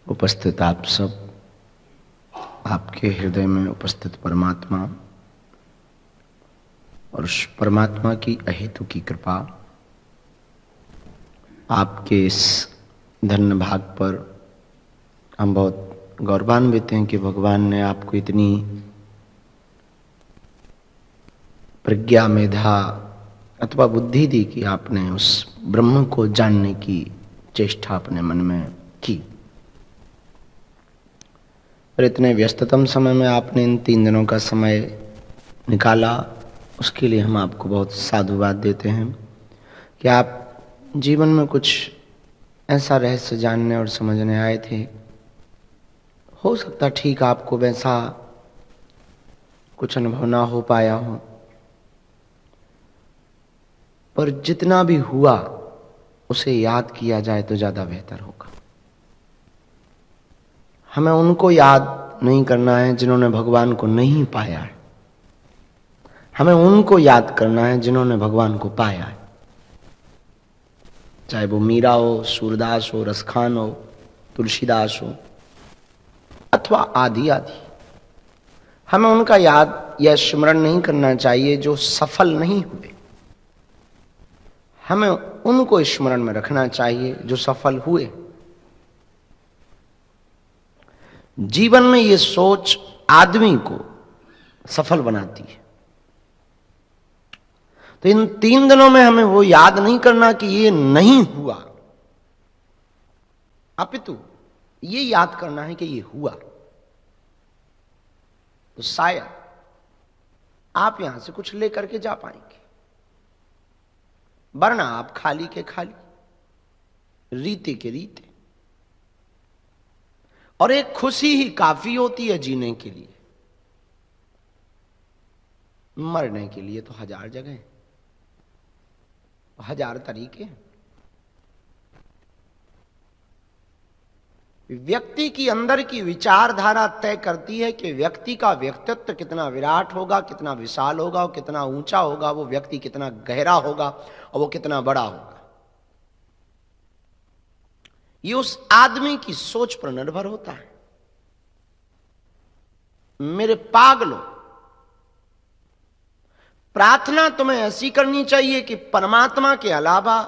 उपस्थित आप सब, आपके हृदय में उपस्थित परमात्मा और उस परमात्मा की अहेतु की कृपा आपके इस धन्य भाग पर हम बहुत गौरवान्वित हैं कि भगवान ने आपको इतनी प्रज्ञा, मेधा अथवा बुद्धि दी कि आपने उस ब्रह्म को जानने की चेष्टा अपने मन में की। और इतने व्यस्ततम समय में आपने इन 3 दिनों का समय निकाला, उसके लिए हम आपको बहुत साधुवाद देते हैं कि आप जीवन में कुछ ऐसा रहस्य जानने और समझने आए थे। हो सकता ठीक आपको वैसा कुछ अनुभव ना हो पाया हो, पर जितना भी हुआ उसे याद किया जाए तो ज्यादा बेहतर होगा। हमें उनको याद नहीं करना है जिन्होंने भगवान को नहीं पाया है, हमें उनको याद करना है जिन्होंने भगवान को पाया है। चाहे वो मीरा हो, सूरदास हो, रसखान हो, तुलसीदास हो अथवा आदि आदि। हमें उनका याद या स्मरण नहीं करना चाहिए जो सफल नहीं हुए, हमें उनको स्मरण में रखना चाहिए जो सफल हुए। जीवन में ये सोच आदमी को सफल बनाती है। तो इन 3 दिनों में हमें वो याद नहीं करना कि ये नहीं हुआ, अपितु ये याद करना है कि ये हुआ। तो शायद आप यहां से कुछ लेकर के जा पाएंगे, वरना आप खाली के खाली, रीते के रीते। और एक खुशी ही काफी होती है जीने के लिए। मरने के लिए तो 1000 जगह, 1000 तरीके हैं। व्यक्ति की अंदर की विचारधारा तय करती है कि व्यक्ति का व्यक्तित्व कितना विराट होगा, कितना विशाल होगा और कितना ऊंचा होगा, वो व्यक्ति कितना गहरा होगा और वो कितना बड़ा होगा। ये उस आदमी की सोच पर निर्भर होता है। मेरे पागलों, प्रार्थना तुम्हें ऐसी करनी चाहिए कि परमात्मा के अलावा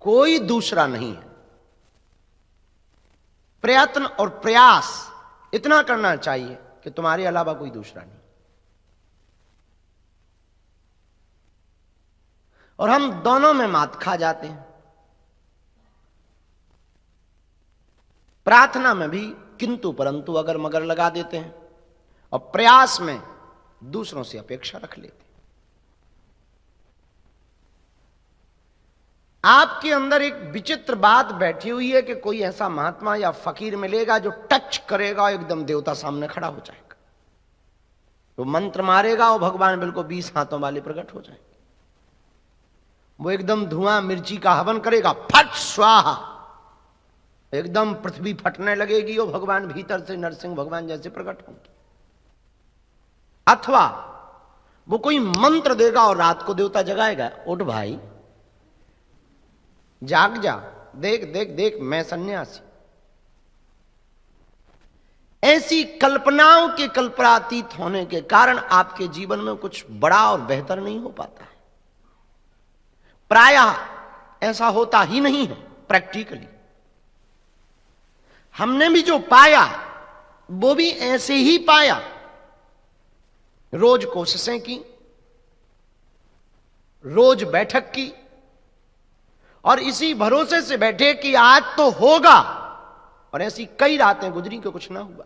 कोई दूसरा नहीं है। प्रयत्न और प्रयास इतना करना चाहिए कि तुम्हारे अलावा कोई दूसरा नहीं। और हम दोनों में मात खा जाते हैं। प्रार्थना में भी किंतु परंतु अगर मगर लगा देते हैं और प्रयास में दूसरों से अपेक्षा रख लेते हैं। आपके अंदर एक विचित्र बात बैठी हुई है कि कोई ऐसा महात्मा या फकीर मिलेगा जो टच करेगा और एकदम देवता सामने खड़ा हो जाएगा। वो मंत्र मारेगा और भगवान बिल्कुल 20 हाथों वाले प्रकट हो जाएंगे। वो एकदम धुआं मिर्ची का हवन करेगा, फट स्वाहा, एकदम पृथ्वी फटने लगेगी और भगवान भीतर से नरसिंह भगवान जैसे प्रकट होंगे। अथवा वो कोई मंत्र देगा और रात को देवता जगाएगा, उठ भाई जाग जा, देख देख देख मैं सन्यासी। ऐसी कल्पनाओं के कल्पनातीत होने के कारण आपके जीवन में कुछ बड़ा और बेहतर नहीं हो पाता है। प्रायः ऐसा होता ही नहीं है। प्रैक्टिकली हमने भी जो पाया वो भी ऐसे ही पाया। रोज कोशिशें की, रोज बैठक की और इसी भरोसे से बैठे कि आज तो होगा, और ऐसी कई रातें गुजरी कि कुछ ना हुआ।